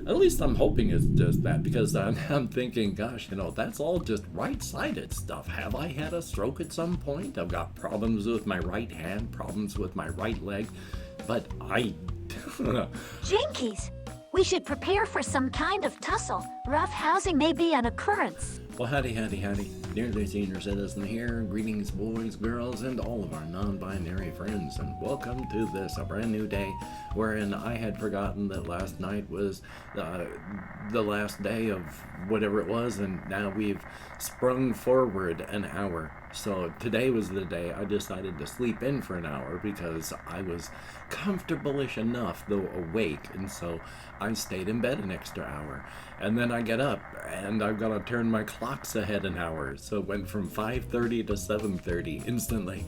At least I'm hoping it's just that, because I'm thinking, gosh, that's all just right-sided stuff. Have I had a stroke at some point? I've got problems with my right hand, problems with my right leg, but Jinkies! We should prepare for some kind of tussle. Rough housing may be an occurrence. Well, howdy. Nearly Senior Citizen here. Greetings, boys, girls, and all of our non-binary friends, and welcome to a brand new day, wherein I had forgotten that last night was the last day of whatever it was, and now we've sprung forward an hour. So today was the day I decided to sleep in for an hour because I was comfortable-ish enough, though awake, and so I stayed in bed an extra hour. And then I get up, and I've got to turn my clocks ahead an hour, so it went from 5:30 to 7:30 instantly.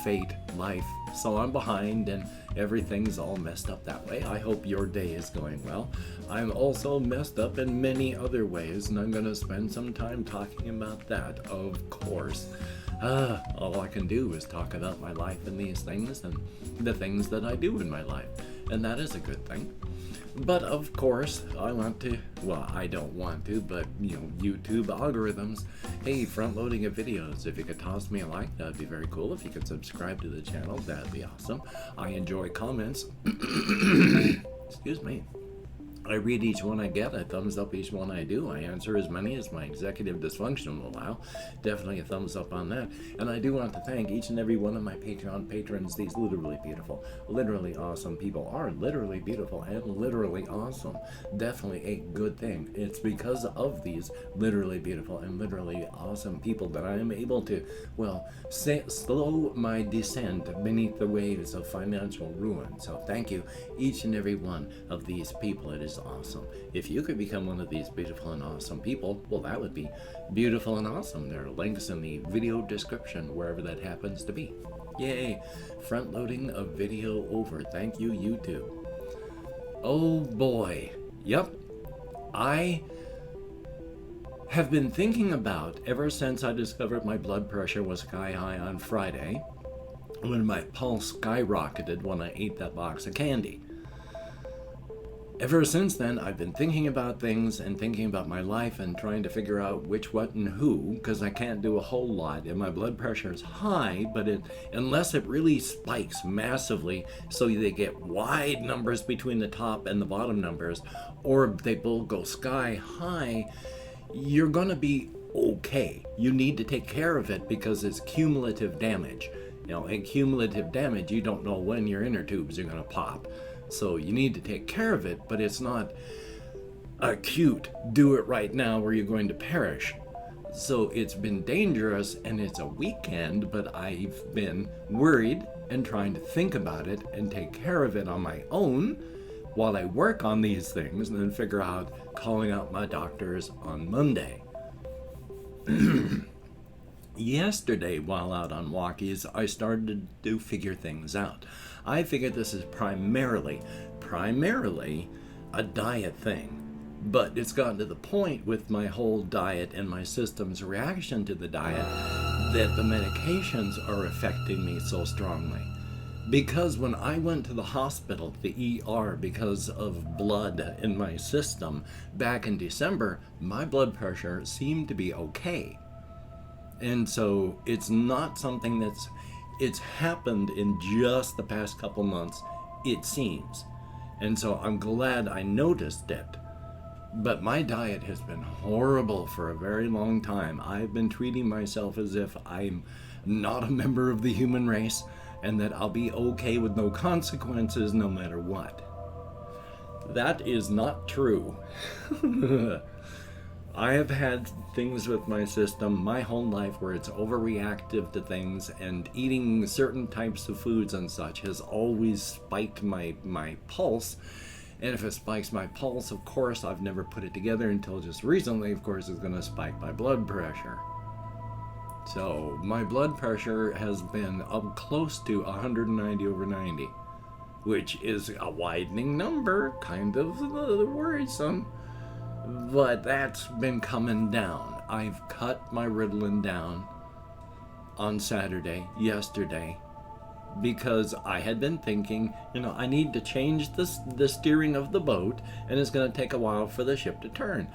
Fate, life. So I'm behind, and everything's all messed up that way. I hope your day is going well. I'm also messed up in many other ways, and I'm going to spend some time talking about that, of course. All I can do is talk about my life and these things, and the things that I do in my life, and that is a good thing. But of course, I don't want to, but YouTube algorithms. Hey, front-loading of videos. If you could toss me a like, that'd be very cool. If you could subscribe to the channel, that'd be awesome. I enjoy comments. Excuse me. I read each one I get, I thumbs up each one I do. I answer as many as my executive dysfunction will allow. Definitely a thumbs up on that. And I do want to thank each and every one of my Patreon patrons. These literally beautiful, literally awesome people are literally beautiful and literally awesome. Definitely a good thing. It's because of these literally beautiful and literally awesome people that I am able to, slow my descent beneath the waves of financial ruin. So thank you, each and every one of these people. It is awesome. If you could become one of these beautiful and awesome people, well, that would be beautiful and awesome. There are links in the video description, wherever that happens to be. Yay! Front loading of video over. Thank you, YouTube. Oh boy. Yep. I have been thinking about, ever since I discovered my blood pressure was sky high on Friday, when my pulse skyrocketed when I ate that box of candy. Ever since then, I've been thinking about things and thinking about my life and trying to figure out which, what, and who, because I can't do a whole lot. And my blood pressure is high, but unless it really spikes massively, so they get wide numbers between the top and the bottom numbers, or they both go sky high, you're going to be okay. You need to take care of it because it's cumulative damage. In cumulative damage, you don't know when your inner tubes are going to pop. So you need to take care of it, but it's not acute, do it right now or you're going to perish. So it's been dangerous, and it's a weekend, but I've been worried and trying to think about it and take care of it on my own while I work on these things and then figure out calling out my doctors on Monday. Yesterday, while out on walkies, I started to figure things out. I figured this is primarily a diet thing. But it's gotten to the point with my whole diet and my system's reaction to the diet that the medications are affecting me so strongly. Because when I went to the hospital, the ER, because of blood in my system back in December, my blood pressure seemed to be okay. And so it's not something it's happened in just the past couple months, it seems. And so I'm glad I noticed it. But my diet has been horrible for a very long time. I've been treating myself as if I'm not a member of the human race and that I'll be okay with no consequences no matter what. That is not true. I have had things with my system my whole life where it's overreactive to things, and eating certain types of foods and such has always spiked my pulse. And if it spikes my pulse, of course, I've never put it together until just recently, of course, it's going to spike my blood pressure. So my blood pressure has been up close to 190/90, which is a widening number, kind of worrisome. But that's been coming down. I've cut my Ritalin down on Saturday, yesterday, because I had been thinking, I need to change the steering of the boat, and it's going to take a while for the ship to turn.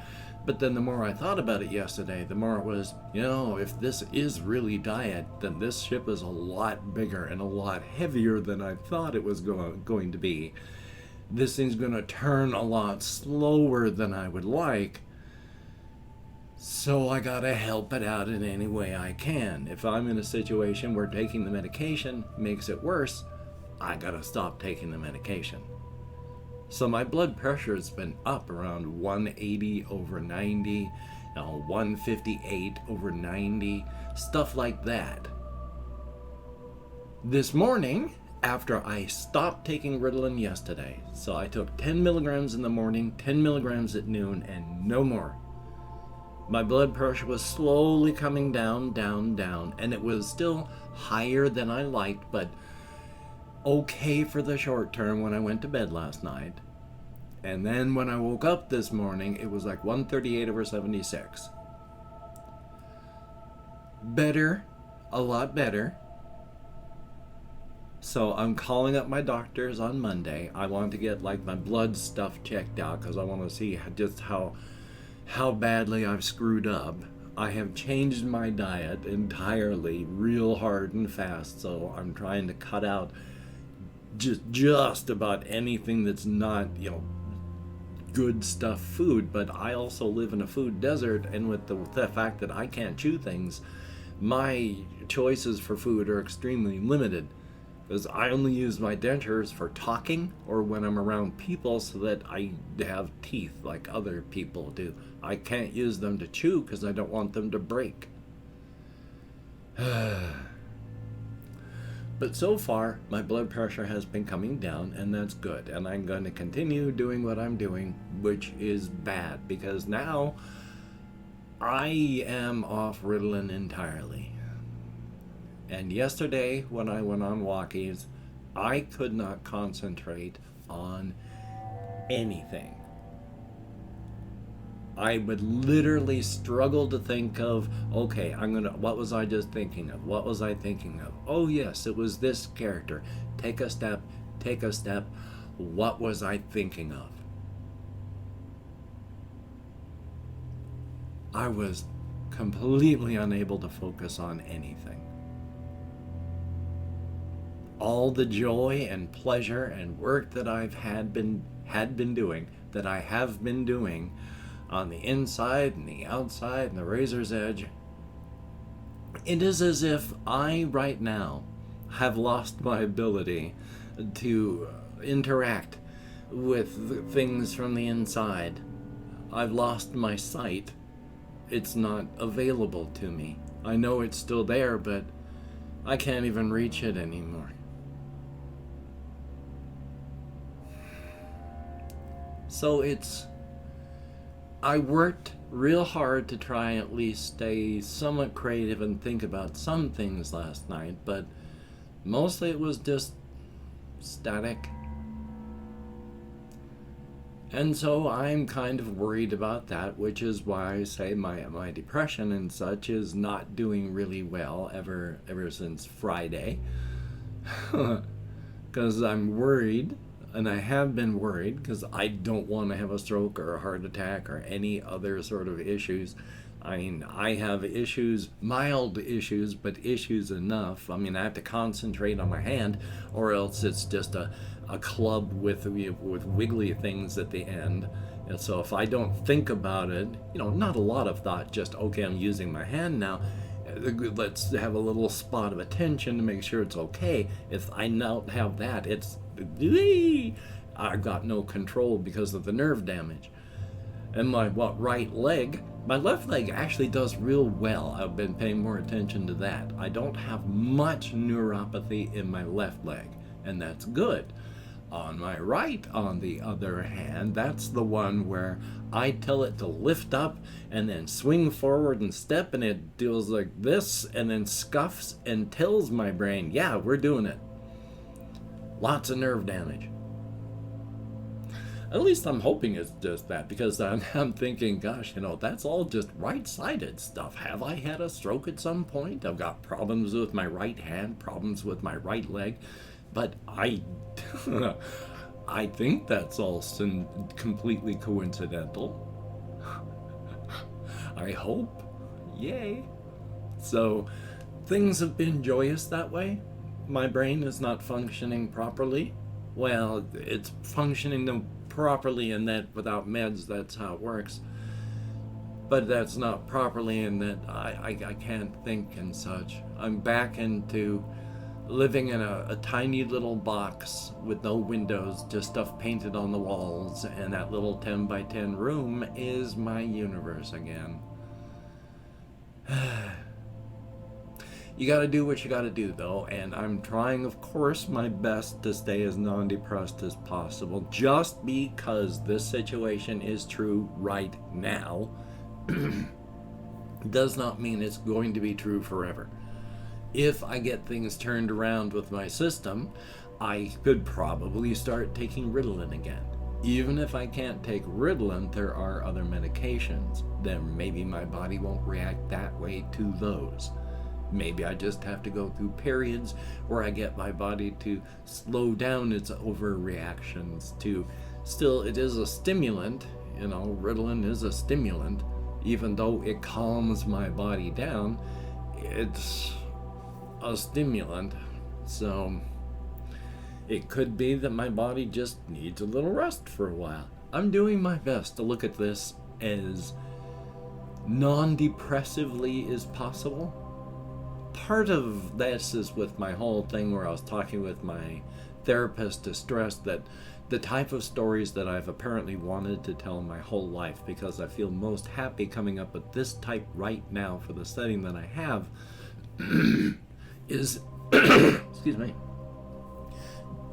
But then the more I thought about it yesterday, the more it was, if this is really diet, then this ship is a lot bigger and a lot heavier than I thought it was going to be. This thing's going to turn a lot slower than I would like. So I gotta help it out in any way I can. If I'm in a situation where taking the medication makes it worse, I gotta stop taking the medication. So my blood pressure has been up around 180 over 90, 158 over 90, stuff like that. This morning, after I stopped taking Ritalin yesterday, so I took 10 milligrams in the morning, 10 milligrams at noon, and no more. My blood pressure was slowly coming down, and it was still higher than I liked, but okay for the short term when I went to bed last night. And then when I woke up this morning, it was like 138 over 76. Better, a lot better. So I'm calling up my doctors on Monday. I want to get my blood stuff checked out because I want to see just how badly I've screwed up. I have changed my diet entirely, real hard and fast, so I'm trying to cut out just about anything that's not, good stuff food. But I also live in a food desert, and with the fact that I can't chew things, my choices for food are extremely limited. Because I only use my dentures for talking or when I'm around people so that I have teeth like other people do. I can't use them to chew because I don't want them to break. But so far, my blood pressure has been coming down, and that's good. And I'm going to continue doing what I'm doing, which is bad, because now I am off Ritalin entirely. And yesterday, when I went on walkies, I could not concentrate on anything. I would literally struggle to think of, okay, what was I just thinking of? What was I thinking of? Oh yes, it was this character. Take a step. What was I thinking of? I was completely unable to focus on anything. All the joy and pleasure and work that I have been doing on the inside and the outside and the razor's edge, it is as if I right now have lost my ability to interact with things from the inside. I've lost my sight. It's not available to me. I know it's still there, but I can't even reach it anymore. So I worked real hard to try at least stay somewhat creative and think about some things last night, but mostly it was just static. And so I'm kind of worried about that, which is why I say my depression and such is not doing really well ever since Friday. Because I'm worried. And I have been worried because I don't want to have a stroke or a heart attack or any other sort of issues. I mean, I have issues, mild issues, but issues enough. I mean, I have to concentrate on my hand, or else it's just a club with wiggly things at the end. And so if I don't think about it, not a lot of thought, just, okay, I'm using my hand now. Let's have a little spot of attention to make sure it's okay. If I don't have that, I've got no control because of the nerve damage. And my right leg, my left leg actually does real well. I've been paying more attention to that. I don't have much neuropathy in my left leg, and that's good. On my right, on the other hand, that's the one where I tell it to lift up and then swing forward and step, and it deals like this and then scuffs and tells my brain, yeah, we're doing it. Lots of nerve damage. At least I'm hoping it's just that, because I'm thinking, gosh, that's all just right-sided stuff. Have I had a stroke at some point? I've got problems with my right hand, problems with my right leg, but I think that's all completely coincidental. I hope. Yay. So things have been joyous that way. My brain is not functioning properly. Well, it's functioning properly in that without meds, that's how it works. But that's not properly in that I can't think and such. I'm back into living in a tiny little box with no windows, just stuff painted on the walls, and that little 10 by 10 room is my universe again. You gotta do what you gotta do, though, and I'm trying, of course, my best to stay as non-depressed as possible. Just because this situation is true right now does not mean it's going to be true forever. If I get things turned around with my system, I could probably start taking Ritalin again. Even if I can't take Ritalin, there are other medications. Then maybe my body won't react that way to those. Maybe I just have to go through periods where I get my body to slow down its overreactions to, still, it is a stimulant, Ritalin is a stimulant. Even though it calms my body down, it's a stimulant. So it could be that my body just needs a little rest for a while. I'm doing my best to look at this as non-depressively as possible. Part of this is with my whole thing where I was talking with my therapist to stress that the type of stories that I've apparently wanted to tell my whole life, because I feel most happy coming up with this type right now for the setting that I have, is, excuse me,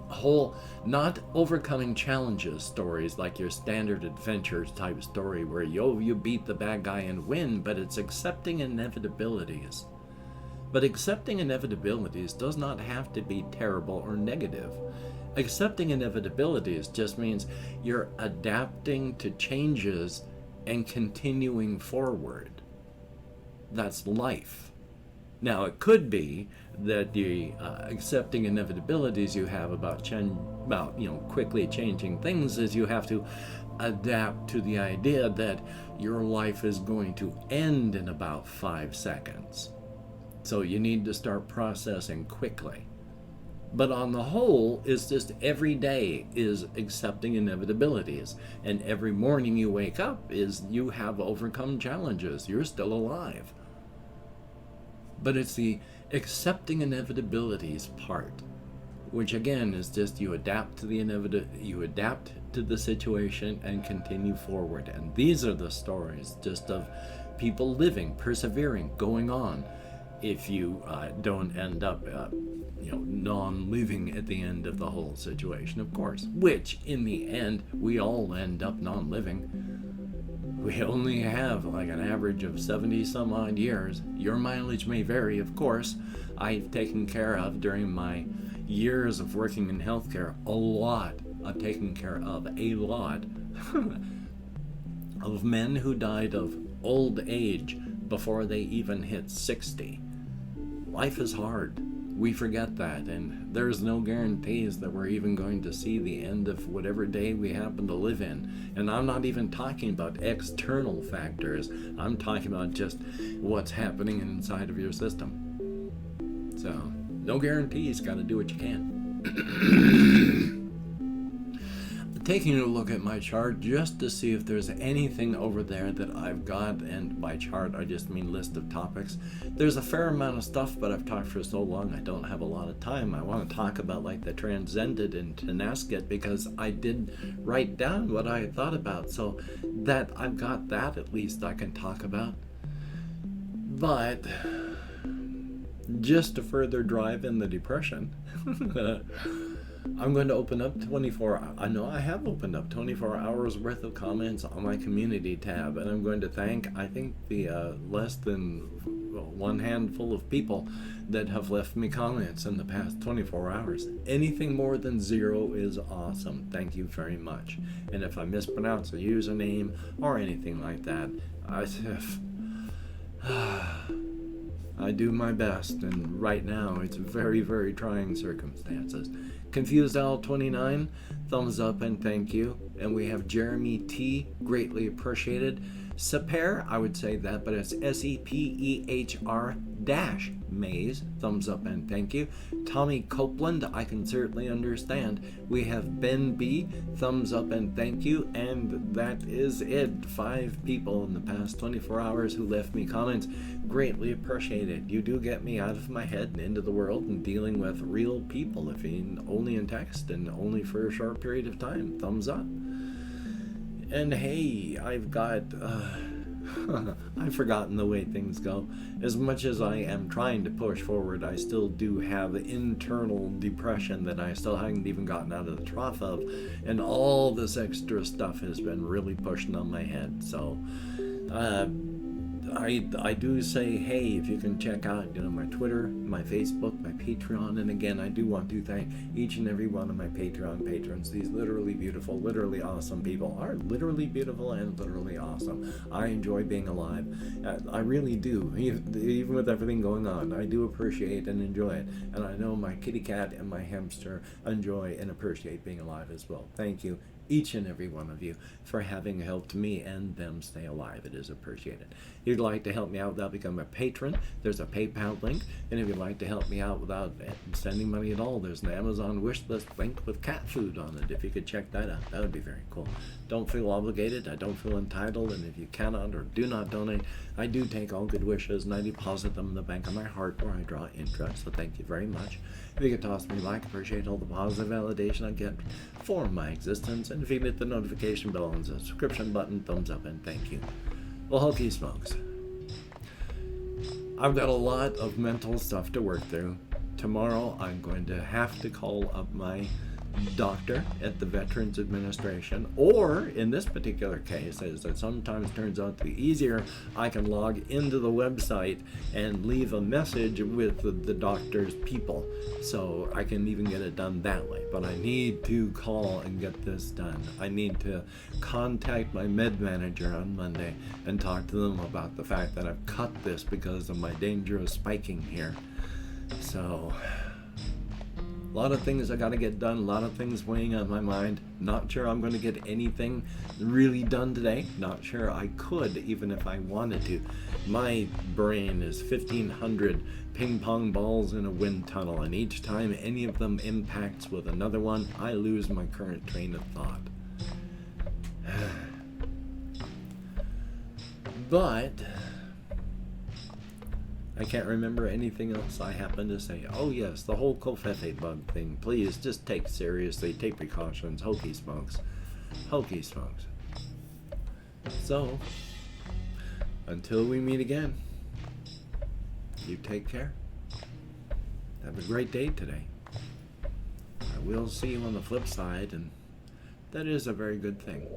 whole not overcoming challenges stories like your standard adventure type story where you beat the bad guy and win, but it's accepting inevitabilities. But accepting inevitabilities does not have to be terrible or negative. Accepting inevitabilities just means you're adapting to changes and continuing forward. That's life. Now, it could be that the accepting inevitabilities you have about quickly changing things is you have to adapt to the idea that your life is going to end in about 5 seconds. So you need to start processing quickly. But on the whole, it's just every day is accepting inevitabilities. And every morning you wake up is you have overcome challenges. You're still alive. But it's the accepting inevitabilities part, which again is just you adapt to the you adapt to the situation and continue forward. And these are the stories just of people living, persevering, going on. If you don't end up, non-living at the end of the whole situation, of course, which in the end, we all end up non-living. We only have like an average of 70 some odd years. Your mileage may vary, of course. I've taken care of, during my years of working in healthcare, I've taken care of a lot of men who died of old age before they even hit 60. Life is hard. We forget that, and there's no guarantees that we're even going to see the end of whatever day we happen to live in. And I'm not even talking about external factors. I'm talking about just what's happening inside of your system. So, no guarantees. Got to do what you can. Taking a look at my chart just to see if there's anything over there that I've got, and by chart I just mean list of topics. There's a fair amount of stuff, but I've talked for so long I don't have a lot of time. I want to talk about like the transcended and Tenasket, because I did write down what I thought about, so that I've got that at least I can talk about. But just to further drive in the depression, I'm going to open up I have opened up 24 hours worth of comments on my community tab, and I'm going to thank, I think, the less than one handful of people that have left me comments in the past 24 hours. Anything more than 0 is awesome. Thank you very much. And if I mispronounce a username or anything like that, I do my best, and right now it's very, very trying circumstances. Confused Owl 29, thumbs up and thank you. And we have Jeremy T, greatly appreciated. Seper, I would say that, but it's SEPEHR dash Maze, thumbs up and thank you. Tommy Copeland, I can certainly understand. We have Ben B, thumbs up and thank you. And that is it. 5 people in the past 24 hours who left me comments. Greatly appreciated. You do get me out of my head and into the world and dealing with real people, if only in text and only for a short period of time. Thumbs up. And hey, I've got, I've forgotten the way things go. As much as I am trying to push forward, I still do have internal depression that I still haven't even gotten out of the trough of, and all this extra stuff has been really pushing on my head. So, I do say, hey, if you can check out, my Twitter, my Facebook, my Patreon, and again, I do want to thank each and every one of my Patreon patrons. These literally beautiful, literally awesome people are literally beautiful and literally awesome. I enjoy being alive. I really do, even with everything going on. I do appreciate and enjoy it, and I know my kitty cat and my hamster enjoy and appreciate being alive as well. Thank you, each and every one of you, for having helped me and them stay alive. It is appreciated. If you'd like to help me out without becoming a patron, there's a PayPal link. And if you'd like to help me out without sending money at all, there's an Amazon wish list link with cat food on it. If you could check that out, that would be very cool. Don't feel obligated. I don't feel entitled. And if you cannot or do not donate, I do take all good wishes and I deposit them in the bank of my heart where I draw interest. So thank you very much. If you could toss me a like, appreciate all the positive validation I get for my existence. And if you hit the notification bell and the subscription button, thumbs up and thank you. Well, holy smokes. I've got a lot of mental stuff to work through. Tomorrow I'm going to have to call up my doctor at the Veterans Administration, or in this particular case, as it sometimes turns out to be easier, I can log into the website and leave a message with the doctor's people, so I can even get it done that way. But I need to call and get this done. I need to contact my med manager on Monday and talk to them about the fact that I've cut this because of my dangerous spiking here. So a lot of things I got to get done, a lot of things weighing on my mind. Not sure I'm going to get anything really done today. Not sure I could, even if I wanted to. My brain is 1,500 ping pong balls in a wind tunnel, and each time any of them impacts with another one, I lose my current train of thought. But I can't remember anything else I happen to say. Oh yes, the whole Covfefe bug thing. Please, just take seriously, take precautions. Hokey smokes. Hokey smokes. So, until we meet again, you take care. Have a great day today. I will see you on the flip side, and that is a very good thing.